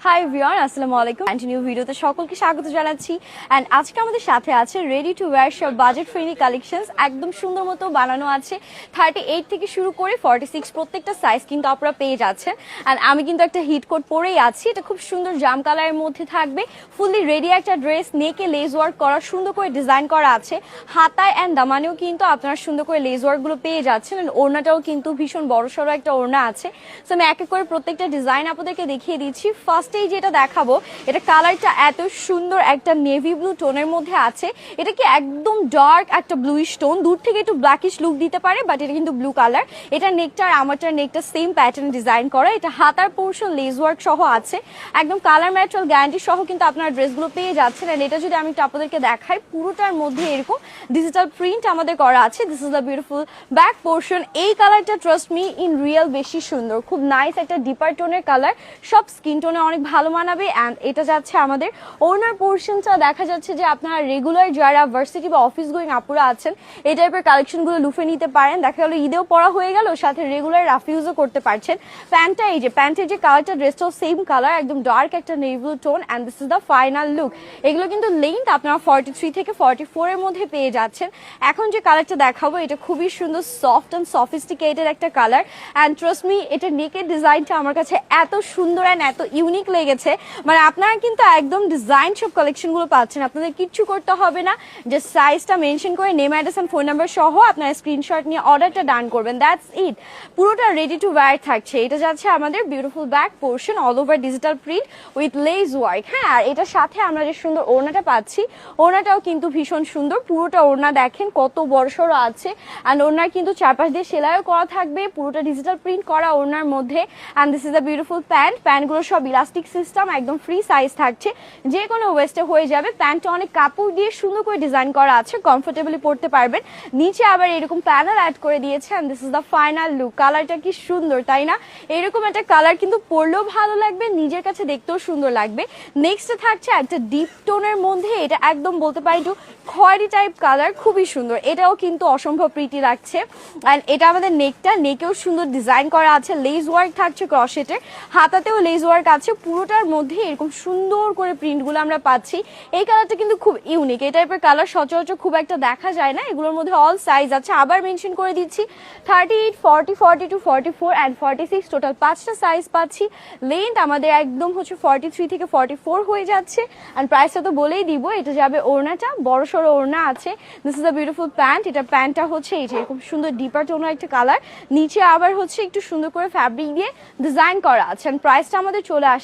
Hi everyone, আসসালামু আলাইকুম। Continue ভিডিওতে সকলকে স্বাগত জানাচ্ছি। অ্যান্ড আজকে আমাদের সাথে আছে রেডি টু ওয়্যার সব বাজেট ফ্রেন্ডলি কালেকশনস, একদম সুন্দর মতো বানানো আছে। 38 থেকে শুরু করে 46 প্রত্যেকটা সাইজ কিন্তু আপনারা পেয়ে যাচ্ছেন। অ্যান্ড আমি কিন্তু একটা হিট কোট পরেই আছি, এটা খুব সুন্দর জাম কালারের মধ্যে থাকবে। ফুললি রেডি একটা ড্রেস, নেকে লেস ওয়ার্ক করা, সুন্দর করে ডিজাইন করা আছে। হাতায় অ্যান্ড দামানেও কিন্তু আপনারা সুন্দর করে লেস ওয়ার্কগুলো পেয়ে যাচ্ছেন। অ্যান্ড ওড়নাটাও কিন্তু ভীষণ বড়সড় একটা ওড়না আছে। সো আমি এক এক করে প্রত্যেকটা ডিজাইন আপনাদেরকে দেখিয়ে দিচ্ছি। ফার্স্টেই যেটা দেখাবো, এটা কালারটা এত সুন্দর একটা নেভি ব্লু টোনের মধ্যে আছে। এটা কি একদম ডার্ক একটা ব্লুইশ টোন, দূর থেকে একটু ব্ল্যাকিশ লুক দিতে পারে, বাট এটা কিন্তু ব্লু কালার। এটা নেকটা আর আমারটার নেকটা সেম প্যাটার্ন ডিজাইন করা। এটা হাতার পোর্শন লেস ওয়ার্ক সহ আছে, একদম কালার ম্যাটেরিয়াল গ্যারান্টি সহ কিন্তু আপনারা ড্রেসগুলো পেয়ে যাচ্ছেন। এন্ড এটা যদি আমি একটু আপনাদেরকে দেখাই, পুরোটার মধ্যে এরকম ডিজিটাল প্রিন্ট আমাদের করা আছে। This is the beautiful back portion. এই কালারটা ট্রাস্ট মি ইন রিয়েল বেশি সুন্দর, খুব নাইস একটা ডিপার টোনের কালার, সব স্কিন টোনে অনেক ভালো মানাবে। অ্যান্ড এটা যাচ্ছে আমাদের ওনার পোর্শনটা। দেখা যাচ্ছে যে আপনারা রেগুলার যারা ভার্সিটি বা অফিস গোয়িং আপুরা আছেন, এই টাইপের কালেকশনগুলো লুফে নিতে পারেন। দেখা গেলো ঈদেও পরা হয়ে গেল, সাথে রেগুলার রাফ ইউজও করতে পারছেন। প্যান্টটা, এই যে প্যান্টের যে কালারটা, ড্রেসটাও সেম কালার, একদম ডার্ক একটা navy blue tone. And this is the final look. এগুলো কিন্তু লেন্থ আপনারা 43 থেকে 44 এর মধ্যে পেয়ে যাচ্ছেন। এখন যে কালারটা দেখাবো, এটা খুবই সুন্দর, সফট অ্যান্ড সফিস্টিকেটেড একটা কালার। অ্যান্ড ট্রাস্ট মি, এটা নেকের ডিজাইনটা আমার কাছে এত সুন্দর অ্যান্ড এত ইউনিক লেগেছে। মানে আপনারা কিন্তু একদম ডিজাইন সব কালেকশনগুলো পাচ্ছেন, আপনাদের কিচ্ছু করতে হবে না। যে সাইজটা মেনশন করে name, address and phone number সহ আপনারা স্ক্রিনশট নিয়ে অর্ডারটা ডান করবেন, দ্যাটস ইট। পুরোটা রেডি টু ওয়্যার থাকছে। এটা যাচ্ছে আমাদের beautiful back portion, all over digital print with less work. হ্যাঁ, আর এটার সাথে আমরা যে সুন্দর ওড়নাটা পাচ্ছি, ওড়নাটাও কিন্তু ভীষণ সুন্দর। পুরোটা ওড়না দেখেন কত বড়সড় আছে। অ্যান্ড ওড়নার কিন্তু চারপাশ দিয়ে সেলাইও করা থাকবে, পুরোটা ডিজিটাল প্রিন্ট করা ওড়নার মধ্যে। And this is the beautiful pant. প্যান্টগুলো সব ইলাস্টিক সিস্টেম, একদম ফ্রি সাইজ থাকছে, যে কোনো ওয়েস্টে হয়ে যাবে। প্যান্টটা অনেক কাপড় দিয়ে সুন্দর করে ডিজাইন করা আছে, কমফোর্টেবলি পরতে পারবেন। নিচে আবার এরকম প্যানেল অ্যাড করে দিয়েছে। And this is the final look. কালারটা কি সুন্দর, তাই না? এরকম একটা কালার কিন্তু পরলেও ভালো লাগবে, নিজের কাছে দেখতেও সুন্দর লাগবে। নেক্সটে থাকছে একটা ডিপ টোনের মধ্যে, এটা একদম বলতে পারি একটু খয়েরি টাইপ কালার, খুবই সুন্দর। এটাও কিন্তু অসম্ভব প্রিটি লাগছে। অ্যান্ড এটা আমাদের নেকটা, নেকেও সুন্দর ডিজাইন করা আছে, লেস ওয়ার্ক থাকছে ক্রশেটের, হাতাতেও লেস ওয়ার্ক আছে। পুরোটার মধ্যে এরকম সুন্দর করে প্রিন্টগুলো আমরা পাচ্ছি। এই কালারটা কিন্তু খুব ইউনিক, এই টাইপের কালার সচরাচর খুব একটা দেখা যায় না। এগুলোর মধ্যে অল সাইজ আছে, আবার মেনশন করে দিচ্ছি 38, 40, 42, 44 অ্যান্ড 46, টোটাল 5টা সাইজ পাচ্ছি। লেন্থ আমাদের একদম হচ্ছে 43 থেকে 44 হয়ে যাচ্ছে। অ্যান্ড প্রাইসটা তো বলেই দিব, এটা যাবে ওড়নাটা, বড়সড় ওড়না আছে। This is the beautiful pant. এটা প্যান্টটা হচ্ছে এই যে এরকম সুন্দর ডিপার টোনের একটা কালার, নিচে আবার হচ্ছে একটু সুন্দর করে ফ্যাব্রিক দিয়ে ডিজাইন করা আছে। অ্যান্ড প্রাইসটা আমাদের চলে আসছে